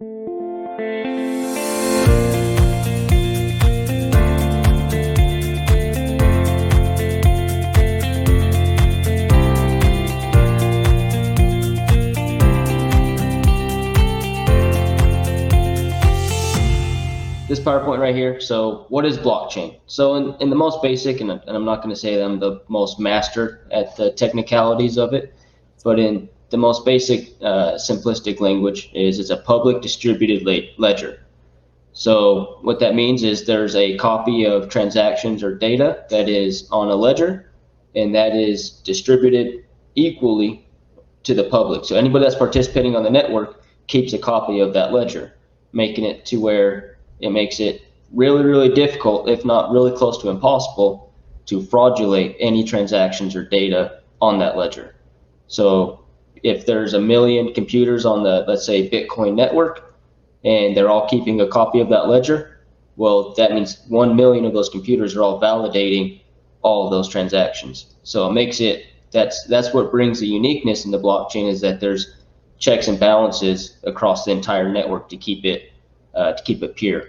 This PowerPoint right here. So what is blockchain? So in the most basic, and I'm not going to say that I'm the most master at the technicalities of it, but in the most basic simplistic language is it's a public distributed ledger. So what that means is there's a copy of transactions or data that is on a ledger, and that is distributed equally to the public. So anybody that's participating on the network keeps a copy of that ledger, making it to where it makes it really, really difficult, if not really close to impossible, to fraudulate any transactions or data on that ledger. So if there's 1 million computers on the, let's say, Bitcoin network, and they're all keeping a copy of that ledger, well, that means 1 million of those computers are all validating all of those transactions. So it makes it, that's what brings the uniqueness in the blockchain, is that there's checks and balances across the entire network to keep it pure.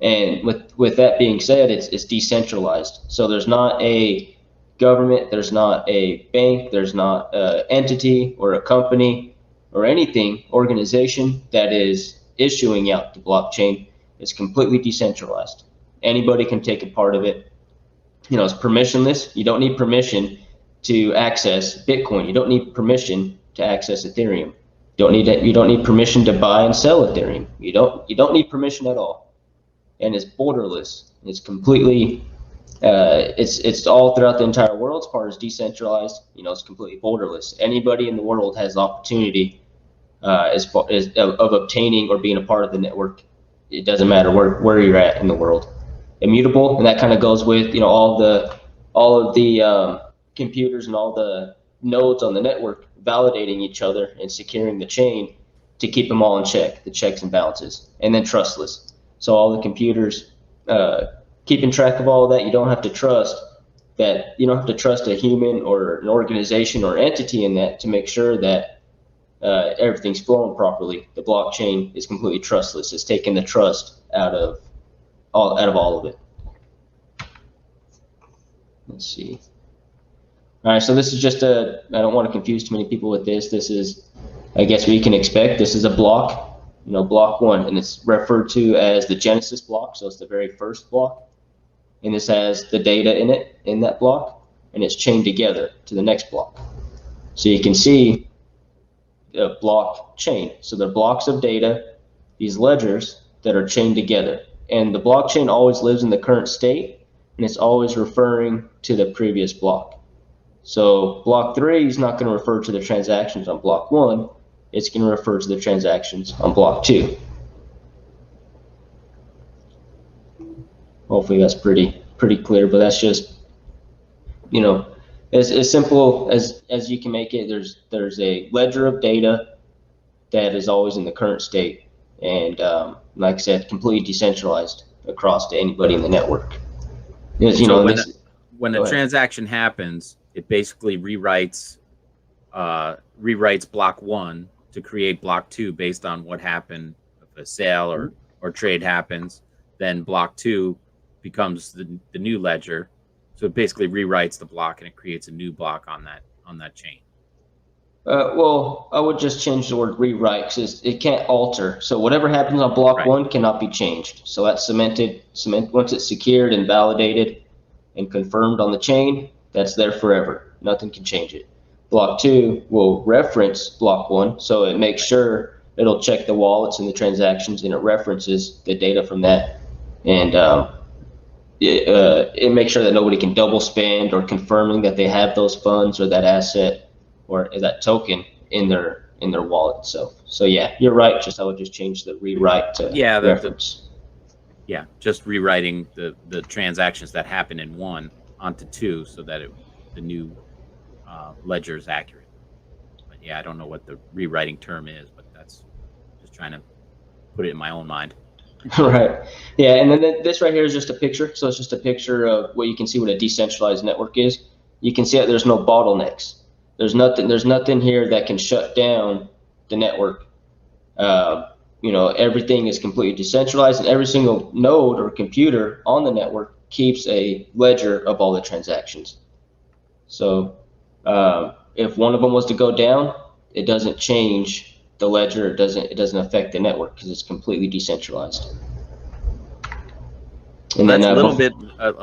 And with that being said, it's decentralized. So there's not a government, there's not a bank, there's not an entity or a company or anything, organization that is issuing out the blockchain. It's completely decentralized. Anybody can take a part of it. You know, it's permissionless. You don't need permission to access Bitcoin. You don't need permission to access Ethereum. You don't need permission to buy and sell Ethereum. You don't need permission at all. And it's borderless. It's completely it's all throughout the entire world. As far as decentralized, you know, it's completely borderless. Anybody in the world has the opportunity of obtaining or being a part of the network. It doesn't matter where you're at in the world. Immutable, and that kind of goes with, you know, all of the computers and all the nodes on the network validating each other and securing the chain to keep them all in check, the checks and balances. And then trustless. So all the computers keeping track of all of that. You don't have to trust a human or an organization or entity in that to make sure that everything's flowing properly. The blockchain is completely trustless. It's taking the trust out of all of it. Let's see. All right, so this is just I don't want to confuse too many people with this. This is, I guess, what you can expect. This is a block, you know, block 1, and it's referred to as the Genesis block. So it's the very first block, and this has the data in it, in that block, and it's chained together to the next block. So you can see the block chain. So they're blocks of data, these ledgers that are chained together. And the blockchain always lives in the current state, and it's always referring to the previous block. So block 3 is not going to refer to the transactions on block 1. It's going to refer to the transactions on block 2. Hopefully that's pretty clear, but that's just, you know, as simple as you can make it. There's a ledger of data that is always in the current state, and like I said, completely decentralized across to anybody in the network. Because, you know, when a transaction happens, it basically rewrites block 1 to create block 2 based on what happened. If a sale or trade happens, then block 2 becomes the new ledger. So it basically rewrites the block and it creates a new block on that chain. Well, I would just change the word rewrite, because it can't alter. So whatever happens on block 1 cannot be changed. So that's cemented. Once it's secured and validated and confirmed on the chain, that's there forever. Nothing can change it. Block 2 will reference block 1, so it makes sure it'll check the wallets and the transactions, and it references the data from that, and it makes sure that nobody can double spend or confirming that they have those funds or that asset or that token in their wallet itself. So yeah, you're right. I would just change the rewrite to reference. Just rewriting the transactions that happen in 1 onto 2 so that the new ledger is accurate. But yeah, I don't know what the rewriting term is, but that's just trying to put it in my own mind. Right. Yeah, and then this right here is just a picture. So it's just a picture of what you can see what a decentralized network is. You can see that there's no bottlenecks. There's nothing here that can shut down the network. everything is completely decentralized, and every single node or computer on the network keeps a ledger of all the transactions. So if one of them was to go down, it doesn't change the ledger. It doesn't affect the network because it's completely decentralized. And that's a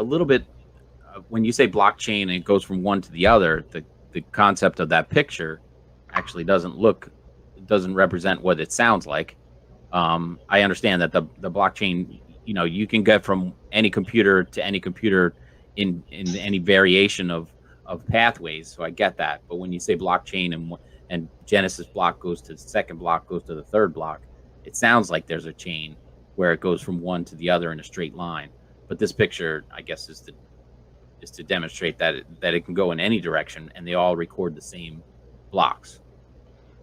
little bit. When you say blockchain and it goes from one to the other, the concept of that picture actually doesn't represent what it sounds like. I understand that the blockchain, you can get from any computer to any computer in any variation of pathways. So I get that. But when you say blockchain and Genesis block goes to the second block, goes to the third block, it sounds like there's a chain where it goes from one to the other in a straight line. But this picture, I guess, is to demonstrate that it can go in any direction, and they all record the same blocks.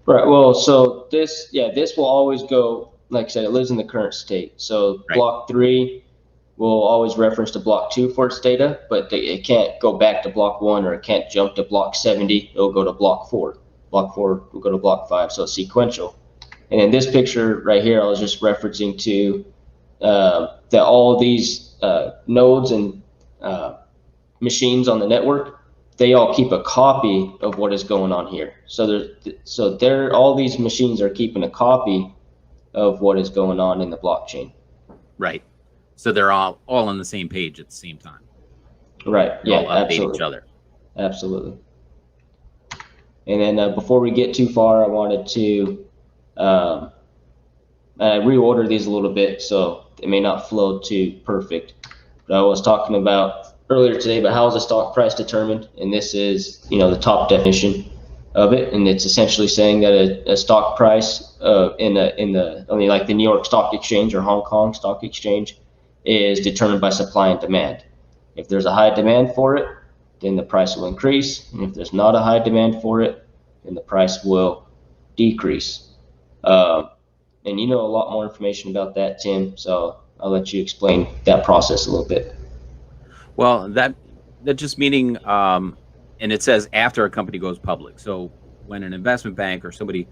Right. Well, so this will always go, like I said, it lives in the current state. So Right. block 3 will always reference to block 2 for its data, but it can't go back to block 1, or it can't jump to block 70. It'll go to block 4. Block 4 will go to block 5. So it's sequential. And in this picture right here, I was just referencing to that all of these nodes and machines on the network, they all keep a copy of what is going on here. So all these machines are keeping a copy of what is going on in the blockchain. Right. So they're all on the same page at the same time. Right. They all update each other. Absolutely. And then before we get too far, I wanted to reorder these a little bit, so it may not flow too perfect. But I was talking about earlier today about how is a stock price determined, and this is the top definition of it, and it's essentially saying that a stock price in the New York Stock Exchange or Hong Kong Stock Exchange is determined by supply and demand. If there's a high demand for it, then the price will increase, and if there's not a high demand for it, then the price will decrease. And you know a lot more information about that, Tim, so I'll let you explain that process a little bit. Well, that just meaning, and it says after a company goes public. So when an investment bank or somebody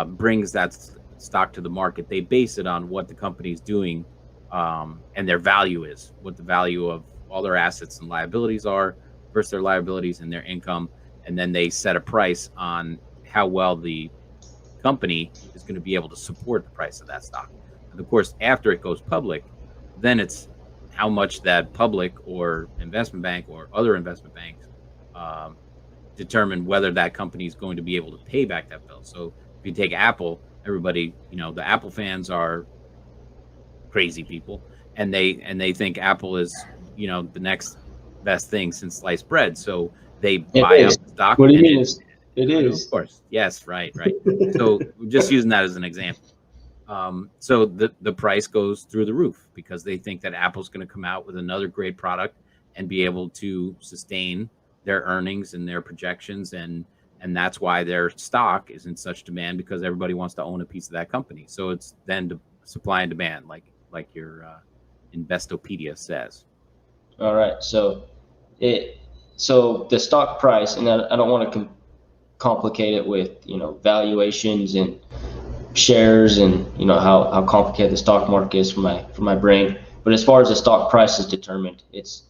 brings that stock to the market, they base it on what the company's doing and their value is, what the value of all their assets and liabilities are versus their liabilities and their income. And then they set a price on how well the company is going to be able to support the price of that stock. And of course, after it goes public, then it's how much that public or investment bank or other investment banks determine whether that company is going to be able to pay back that bill. So if you take Apple, everybody, the Apple fans are crazy people, and they think Apple is, the next best thing since sliced bread. So they buy up stock. What do you mean? It is. Of course. Yes. Right. So just using that as an example. So the price goes through the roof because they think that Apple's going to come out with another great product and be able to sustain their earnings and their projections, and that's why their stock is in such demand, because everybody wants to own a piece of that company. So it's then supply and demand, like your Investopedia says. All right. So the stock price, and I don't want to complicate it with valuations and shares and how complicated the stock market is for my brain. But as far as the stock price is determined, it's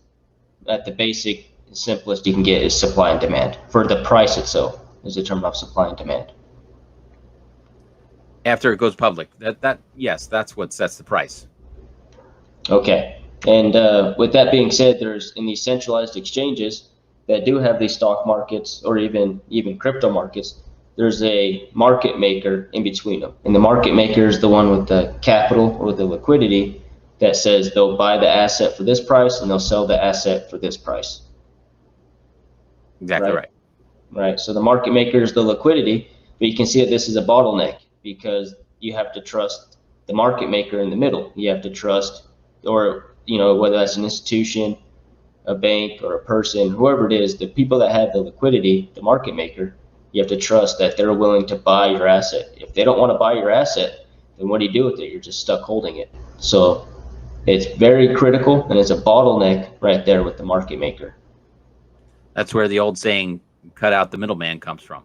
at the basic, simplest you can get is supply and demand. For the price itself is determined off supply and demand. After it goes public, yes, that's what sets the price. Okay. And with that being said, there's in these centralized exchanges that do have these stock markets or even crypto markets, there's a market maker in between them. And the market maker is the one with the capital or the liquidity that says they'll buy the asset for this price and they'll sell the asset for this price. Exactly right. Right. So the market maker is the liquidity, but you can see that this is a bottleneck because you have to trust the market maker in the middle. You have to trust, or whether that's an institution, a bank, or a person, whoever it is, the people that have the liquidity, the market maker, you have to trust that they're willing to buy your asset. If they don't want to buy your asset, then what do you do with it? You're just stuck holding it. So it's very critical, and it's a bottleneck right there with the market maker. That's where the old saying, cut out the middleman, comes from.